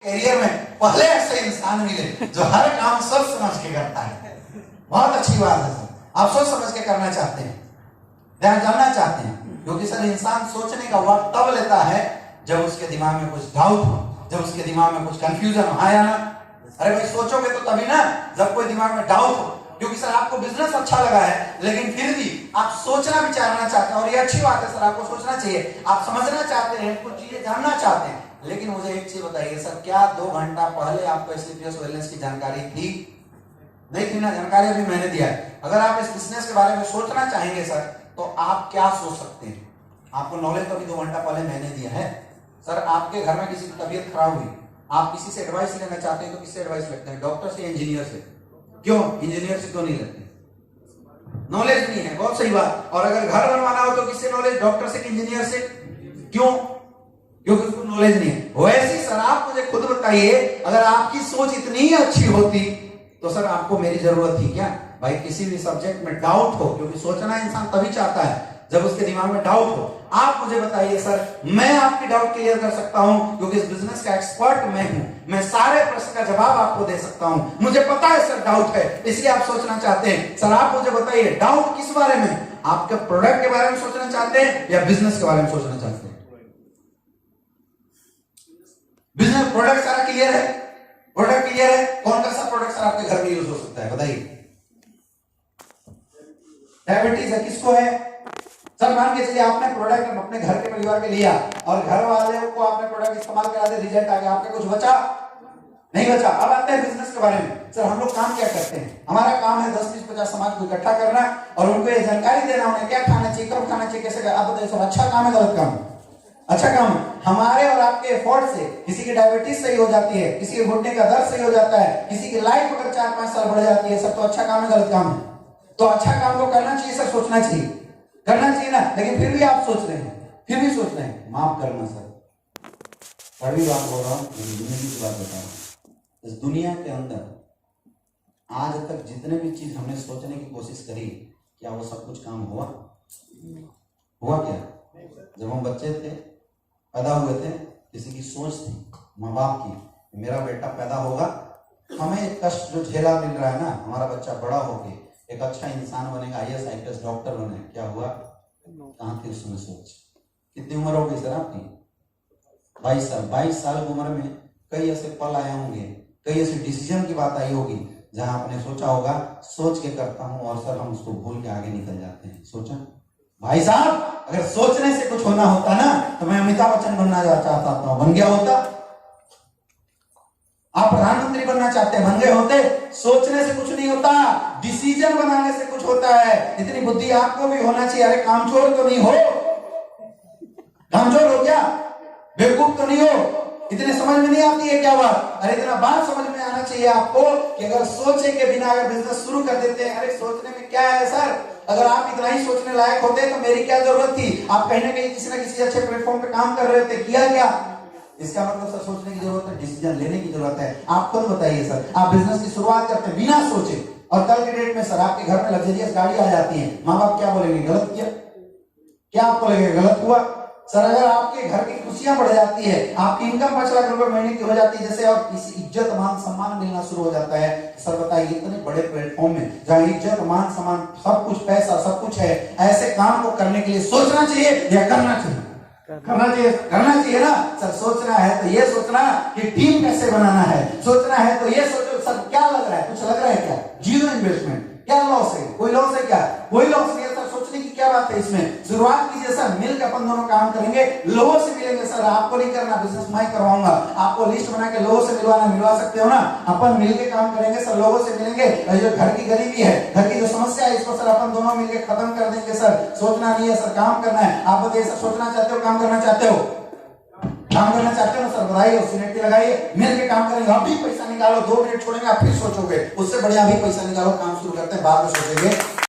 Area में पहले ऐसे इंसान मिले जो हर काम सोच समझ के करता है। बहुत अच्छी बात है सर, आप सोच समझ के करना चाहते हैं, ध्यान जानना चाहते हैं, क्योंकि सर इंसान सोचने का वक्त तब लेता है जब उसके दिमाग में कुछ डाउट हो, जब उसके दिमाग में कुछ कंफ्यूजन हो। हाँ या ना? अरे भाई सोचोगे तो तभी ना जब कोई दिमाग में डाउट हो। क्योंकि सर आपको बिजनेस अच्छा लगा है लेकिन फिर भी आप सोचना विचारना चाहते हैं, और ये अच्छी बात है सर, आपको सोचना चाहिए, आप समझना चाहते हैं, कुछ चीजें जानना चाहते हैं। लेकिन मुझे एक चीज बताइए सर, क्या 2 घंटा पहले आपको स्लीपियस वेलनेस की जानकारी थी? नहीं थी ना? जानकारी अभी मैंने दिया है। अगर आप इस बिजनेस के बारे में सोचना चाहेंगे सर तो आप क्या सोच सकते हैं? आपको नॉलेज तो अभी 2 घंटा पहले मैंने दिया है। सर आपके घर में किसी की तबीयत खराब हुई, आप किसी से एडवाइस लेना चाहते हैं तो किससे एडवाइस लेते हैं? डॉक्टर से, इंजीनियर से? क्यों इंजीनियर से क्यों नहीं लेते? नॉलेज नहीं है, बहुत सही बात। और अगर घर बनवाना हो तो किससे नॉलेज? डॉक्टर से, इंजीनियर से? क्यों? क्योंकि उसको नॉलेज नहीं है। वैसे सर आप मुझे खुद बताइए, अगर आपकी सोच इतनी अच्छी होती तो सर आपको मेरी जरूरत थी क्या? भाई किसी भी सब्जेक्ट में डाउट हो, क्योंकि सोचना इंसान तभी चाहता है जब उसके दिमाग में डाउट हो। आप मुझे बताइए सर, मैं आपकी डाउट क्लियर कर सकता हूं क्योंकि इस बिजनेस का एक्सपर्ट मैं हूं। मैं सारे प्रश्न का जवाब आपको दे सकता हूं। मुझे पता है सर डाउट है, इसलिए आप सोचना चाहते हैं। सर आप मुझे बताइए, डाउट किस बारे में? आपके प्रोडक्ट के बारे में सोचना चाहते हैं या बिजनेस के बारे में सोचना चाहते हैं? बिजनेस प्रोडक्ट सारा क्लियर है? प्रोडक्ट क्लियर है? कौन सा प्रोडक्ट सर आपके घर में यूज हो सकता है बताइए? डायबिटीज है, किसको है? सर मान के चलिए आपने प्रोडक्ट अपने घर के परिवार के लिया और घर वाले को आपने प्रोडक्ट इस्तेमाल करा दे, रिजल्ट आ गया, आपका कुछ बचा? नहीं बचा। अब आते हैं बिजनेस के बारे में। सर हम लोग काम क्या करते हैं? हमारा काम है 10, 20, 50 समाज को इकट्ठा करना और उनको ये जानकारी देना, उन्हें क्या खाना चाहिए, कब खाना चाहिए, कैसे। आप बताइए सर, अच्छा काम है गलत काम? अच्छा काम। हमारे और आपके एफर्ट से किसी की डायबिटीज सही हो जाती है, किसी के घुटने का दर्द सही हो जाता है, किसी की लाइफ अगर 4-5 साल बढ़ जाती है सर, तो अच्छा काम है गलत काम है? तो अच्छा काम को करना चाहिए सर, सोचना चाहिए, करना चाहिए ना। लेकिन फिर भी आप सोच रहे हैं, फिर भी सोच रहे हैं। माफ करना सर, कड़वी बात बोल रहा हूं, जिंदगी की बात बता रहा हूं। इस दुनिया के अंदर आज तक जितने भी चीज हमने सोचने की कोशिश करी, क्या वो सब कुछ काम हुआ? हुआ क्या? जब हम बच्चे थे, पैदा हुए थे, किसी की सोच थी माँ बाप की, मेरा बेटा पैदा होगा, हमें एक कष्ट जो झेला मिल रहा है ना, हमारा बच्चा बड़ा होके एक अच्छा इंसान बनेगा, IAS IPS डॉक्टर बने। क्या हुआ? कहाँ थी उस समय सोच? कितनी उम्र हो गई सर आपकी? 22 साल। 22 साल की उम्र में कई ऐसे पल आए होंगे, कई ऐसे डिसीजन की बात आई होगी जहां आपने सोचा होगा सोच के करता हूं, और सर हम उसको भूल के आगे निकल जाते हैं। सोचा भाई साहब, अगर सोचने से कुछ होना होता ना तो मैं अमिताभ बच्चन बनना चाहता था, बन गया होता। आप प्रधानमंत्री बनना चाहते हैं, बन गए होते। सोचने से कुछ नहीं होता, डिसीजन बनाने से कुछ होता है। इतनी बुद्धि आपको भी होना चाहिए। अरे कामचोर तो नहीं हो? कामचोर हो क्या? बेवकूफ तो नहीं हो? इतने समझ में नहीं आती है क्या बात? अरे इतना बात समझ में आना चाहिए आपको कि अगर सोचे के बिना अगर बिजनेस शुरू कर देते हैं, अरे सोचने में क्या है सर? अगर आप इतना ही सोचने लायक होते तो मेरी क्या जरूरत थी? आप कहीं ना कहीं किसी ना किसी अच्छे प्लेटफॉर्म पे काम कर रहे थे, किया क्या? इसका मतलब सर सोचने की जरूरत है, डिसीजन लेने की जरूरत है। आप खुद बताइए सर, आप बिजनेस की शुरुआत करते बिना सोचे और कल के डेट में सर आपके घर में लग्जरियस गाड़ी आ जाती है, माँ बाप क्या बोलेंगे? गलत किया? क्या आपको लगेगा गलत हुआ? सर अगर आपके घर की खुशियां बढ़ जाती है, आपकी इनकम 5 लाख रुपए महीने की हो जाती है जैसे, और किसी इज्जत मान सम्मान मिलना शुरू हो जाता है, सर बताइए इतने बड़े प्लेटफॉर्म में जहां इज्जत मान सम्मान सब कुछ, पैसा सब कुछ है, ऐसे काम को करने के लिए सोचना चाहिए या करना चाहिए? करना चाहिए, करना चाहिए ना सर। सोचना है तो ये सोचना कि टीम कैसे बनाना है, सोचना है तो ये सोचो। सर क्या लग रहा है? कुछ लग रहा है क्या? Zero investment. क्या लॉस है? कोई लॉस है क्या? कोई लॉस नहीं है सर। सोचने की क्या बात है इसमें? शुरुआत कीजिए सर, मिलकर अपन दोनों काम करेंगे, लोगों से मिलेंगे सर। आपको नहीं करना, बिजनेस मैं करवाऊंगा। आपको लिस्ट बना के लोगों से मिलवा सकते हो ना? अपन मिलकर काम करेंगे सर, लोगों से मिलेंगे। जो घर की गरीबी है, घर की जो समस्या है, इसको सर अपन दोनों मिलकर खत्म कर देंगे सर। सोचना नहीं है सर, काम करना है। आप बताइए सर, सोचना चाहते हो, काम करना चाहते हो? काम करना चाहते हो ना सर, बताइए, सिनेटी लगाइए, मिल के काम करेंगे। अभी पैसा निकालो, 2 मिनट छोड़ेंगे, आप फिर सोचोगे, उससे बढ़िया अभी पैसा निकालो, काम शुरू करते हैं, बाद में सोचेंगे।